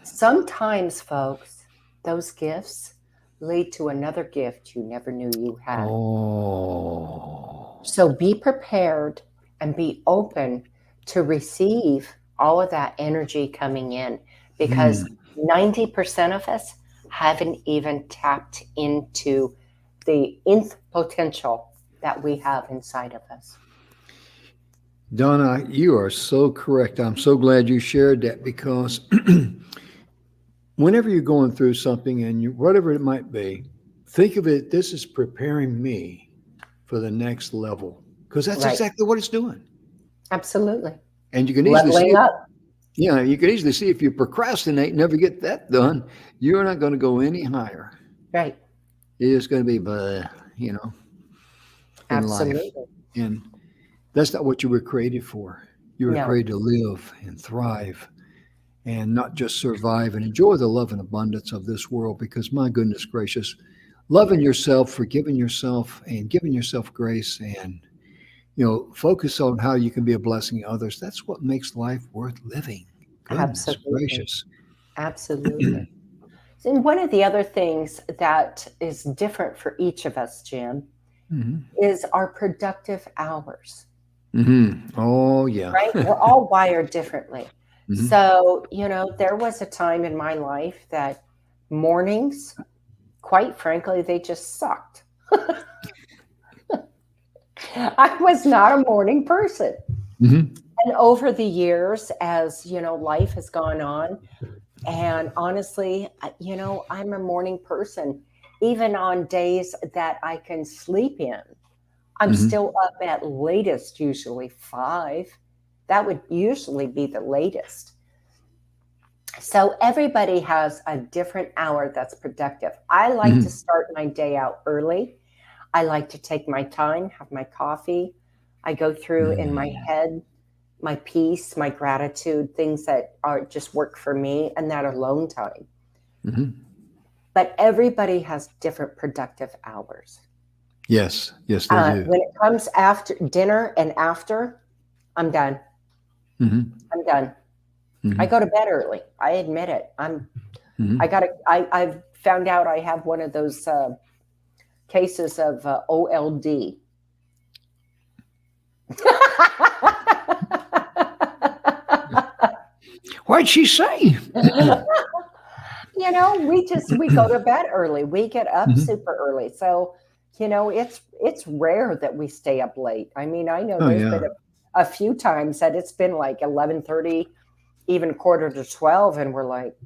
Sometimes, folks, those gifts lead to another gift you never knew you had. Oh. So be prepared and be open to receive all of that energy coming in, because 90% of us haven't even tapped into the nth potential that we have inside of us. Donna, you are so correct. I'm so glad you shared that, because whenever you're going through something and whatever it might be, think of it, this is preparing me for the next level, because that's exactly what it's doing. Absolutely. And you can easily see Leveling up. You can easily see if you procrastinate, never get that done, you're not going to go any higher. Right. It's going to be, you know, in life. Absolutely. And that's not what you were created for. You were No, created to live and thrive and not just survive and enjoy the love and abundance of this world because, my goodness gracious, loving yourself, forgiving yourself, and giving yourself grace and, focus on how you can be a blessing to others. That's what makes life worth living. Goodness absolutely. gracious. Absolutely. And one of the other things that is different for each of us, Jim, Hmm. is our productive hours, Oh, yeah. right? We're all wired differently. Hmm. So, there was a time in my life that mornings, quite frankly, they just sucked. I was not a morning person. Hmm. And over the years, as life has gone on, and honestly, I'm a morning person. Even on days that I can sleep in, I'm Hmm. still up at latest, usually 5. That would usually be the latest. So everybody has a different hour that's productive. I like to Hmm. start my day out early. I like to take my time, have my coffee. I go through in my head my peace, my gratitude, things that are just work for me, and that alone time. Hmm. But everybody has different productive hours. Yes. Yes, they do. When it comes after dinner and after, I'm done. Hmm. I'm done. I Hmm. go to bed early. I admit it. I Hmm. got to, I've found out I have one of those cases of OLD. What'd she say? We go to bed early. We get up Hmm. super early. So, it's rare that we stay up late. I mean, I know Oh, there's been yeah. a few times that it's been like 11:30, even quarter to 12, and we're like,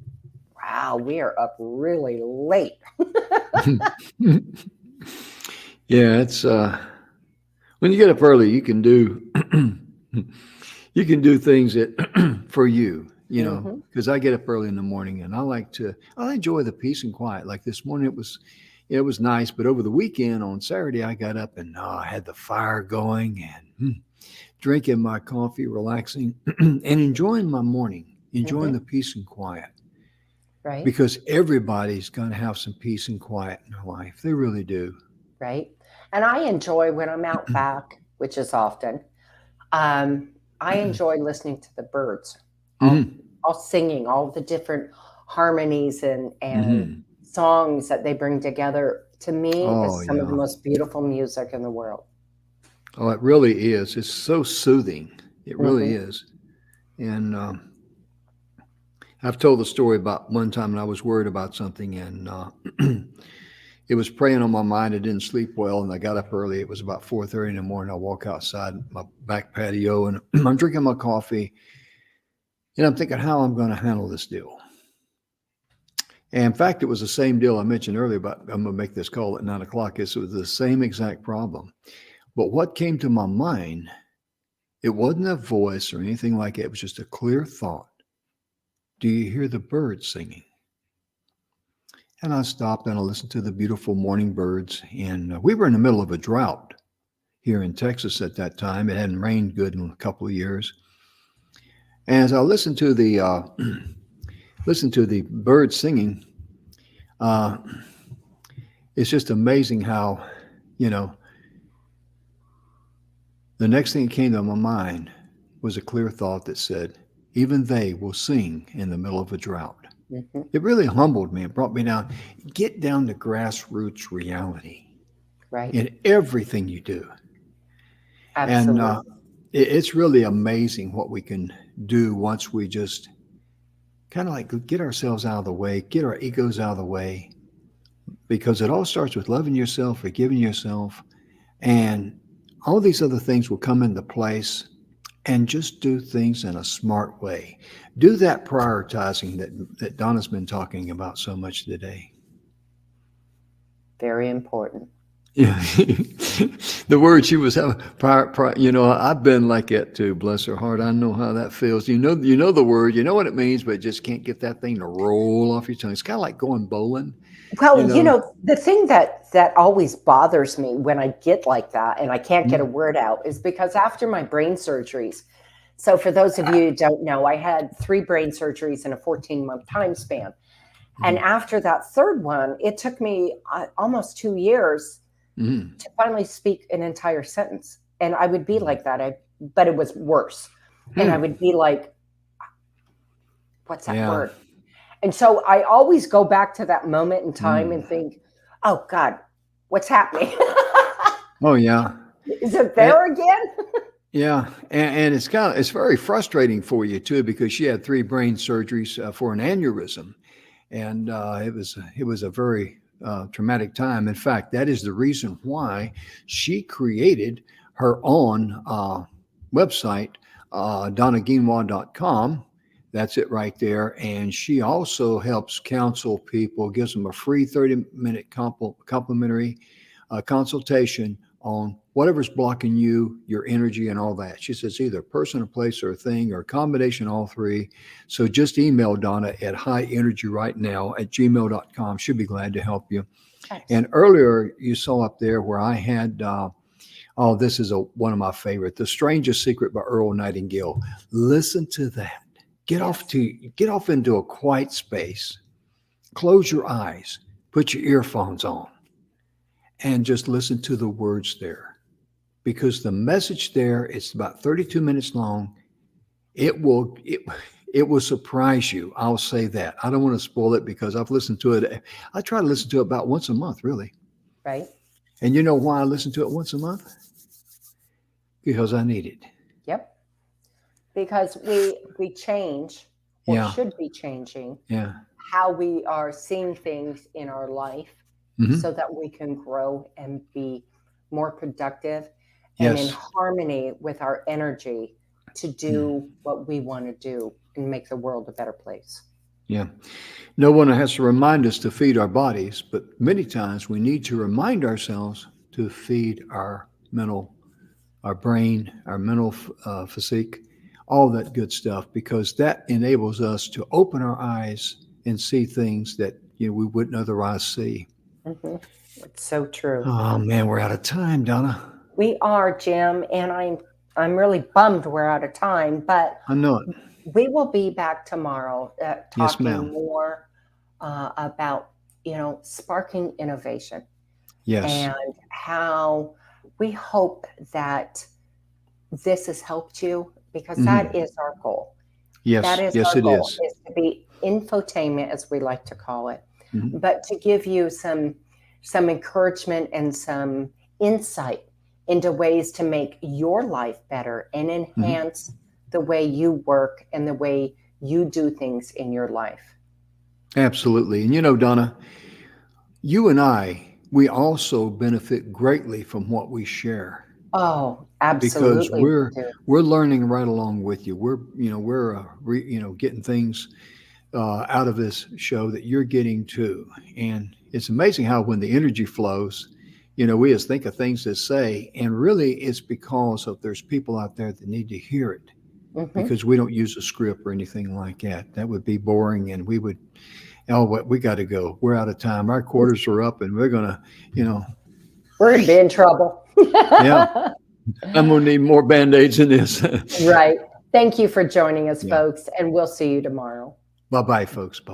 wow, we are up really late. Yeah, it's when you get up early, you can do you can do things that for you, Hmm. because I get up early in the morning and I enjoy the peace and quiet. Like this morning, it was nice, but over the weekend on Saturday, I got up and I had the fire going and drinking my coffee, relaxing, and enjoying my morning, enjoying Hmm. the peace and quiet. Right. Because everybody's going to have some peace and quiet in their life. They really do. Right. And I enjoy when I'm out back, which is often, um, I enjoy listening to the birds, all, Hmm. all singing, all the different harmonies and Hmm. songs that they bring together. To me, Oh, is some of the yeah. most beautiful music in the world. Oh, it really is. It's so soothing. It really Hmm. is. And I've told the story about one time when I was worried about something and it was preying on my mind. I didn't sleep well and I got up early. It was about 4:30 in the morning. I walk outside my back patio and I'm drinking my coffee and I'm thinking how I'm going to handle this deal. And in fact, it was the same deal I mentioned earlier about I'm going to make this call at 9 o'clock. It was the same exact problem. But what came to my mind, it wasn't a voice or anything like it. It was just a clear thought. Do you hear the birds singing? And I stopped and I listened to the beautiful morning birds. And we were in the middle of a drought here in Texas at that time. It hadn't rained good in a couple of years. And as I listened to the listened to the birds singing, uh, it's just amazing how, you know, the next thing that came to my mind was a clear thought that said, even they will sing in the middle of a drought. Hmm. It really humbled me. It brought me down. Get down to grassroots reality Right. in everything you do. And Absolutely. it's really amazing what we can do once we just kind of like get ourselves out of the way, get our egos out of the way, because it all starts with loving yourself, forgiving yourself, and all these other things will come into place and just do things in a smart way. Do that prioritizing that Donna's been talking about so much today. Very important. Yeah. The word she was having, I've been like that too. Bless her heart. I know how that feels. You know the word, you know what it means, but just can't get that thing to roll off your tongue. It's kind of like going bowling, you Well, know. the thing that always bothers me when I get like that and I can't get a Mm, word out is because after my brain surgeries, so for those of you who don't know, I had 3 brain surgeries in a 14-month time span. And mm, after that third one, it took me almost 2 years mm, to finally speak an entire sentence. And I would be like that, but it was worse. And I mm. would be like, what's that Yeah. word? And so I always go back to that moment in time and Mm. think, oh God, what's happening? Oh yeah. Is it And, there again? yeah. And it's very frustrating for you too, because she had 3 brain surgeries for an aneurysm. And it was a very traumatic time. In fact, that is the reason why she created her own website, donnaguinois.com. That's it right there. And she also helps counsel people, gives them a free 30-minute complimentary consultation on whatever's blocking you, your energy, and all that. She says either a person, a place, or a thing, or a combination of all 3. So just email Donna at highenergyrightnow@gmail.com. She'll be glad to help you. And Excellent. earlier you saw up there where I had, this is one of my favorite, The Strangest Secret by Earl Nightingale. Listen to that. Yes. Get off into a quiet space. Close your eyes. Put your earphones on and just listen to the words there, because the message there, it's about 32 minutes long. It will surprise you. I'll say that. I don't want to spoil it because I've listened to it. I try to listen to it about once a month, really. Right. And you know why I listen to it once a month? Because I need it. Yep. Because we change or Yeah. should be changing Yeah. how we are seeing things in our life Hmm. so that we can grow and be more productive and in Yes. harmony with our energy to Mm. do what we want to do and make the world a better place. Yeah. No one has to remind us to feed our bodies, but many times we need to remind ourselves to feed our brain, our mental physique, all that good stuff, because that enables us to open our eyes and see things that we wouldn't otherwise see. Hmm. It's so true. Oh man, we're out of time, Donna. We are, Jim, and I'm really bummed we're out of time, but I know it. we will be back tomorrow Yes, talking ma'am. more about sparking innovation Yes. and how we hope that this has helped you because that Hmm. is our goal. That Yes. is Yes, our it goal, is. is to be infotainment, as we like to call it, Hmm. but to give you some encouragement and some insight into ways to make your life better and Hmm. enhance the way you work and the way you do things in your life. Absolutely. And Donna, you and we also benefit greatly from what we share, Oh, because absolutely, we do. we're learning right along with you. We're getting things out of this show that you're getting too. And it's amazing how when the energy flows, we just think of things to say, and really it's because of there's people out there that need to hear it, Hmm. because we don't use a script or anything like that. That would be boring, and we got to go. We're out of time. Our quarters are up, and we're gonna, you know, We're going to be in trouble. yeah, I'm gonna need more band-aids than this. Right. Thank you for joining us, Yeah. folks, and we'll see you tomorrow. Bye bye, folks. Bye.